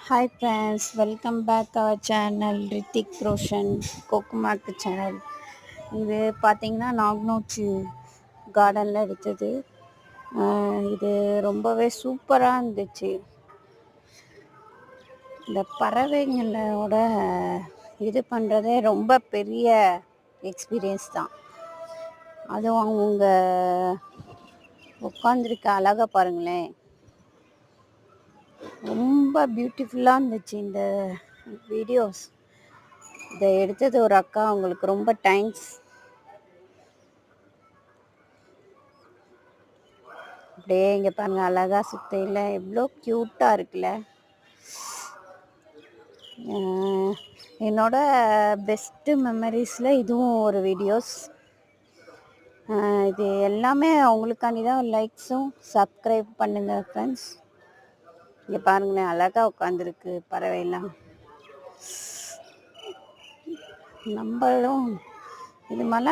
Hi friends, welcome back our channel Ritik Roshan Kokumak channel. இது பார்த்தீங்கன்னா நாக்னோச்சி கார்டனில் எடுத்தது. இது ரொம்பவே சூப்பராக இருந்துச்சு. இந்த பறவைங்களோட இது பண்ணுறதே ரொம்ப பெரிய எக்ஸ்பீரியன்ஸ் தான். அதுவும் அவங்க உட்காந்துருக்க அழகை பாருங்களேன், ரொம்ப பியூட்டிஃபுல்லாக இருந்துச்சு இந்த வீடியோஸ். இதை எடுத்தது ஒரு அக்கா, அவங்களுக்கு ரொம்ப தேங்க்ஸ். அப்படியே இங்கே பாருங்க, அழகா சுத்தையில் எவ்வளோ க்யூட்டாக இருக்குல்ல. என்னோட பெஸ்ட்டு மெமரிஸில் இதுவும் ஒரு வீடியோஸ். இது எல்லாமே அவங்களுக்காண்டி தான். லைக்ஸும் சப்ஸ்கிரைப் பண்ணுங்கள் ஃப்ரெண்ட்ஸ். இங்கே பாருங்களேன், அழகாக உட்காந்துருக்கு பறவைலாம். நம்மளும் இது மாதிரிலாம்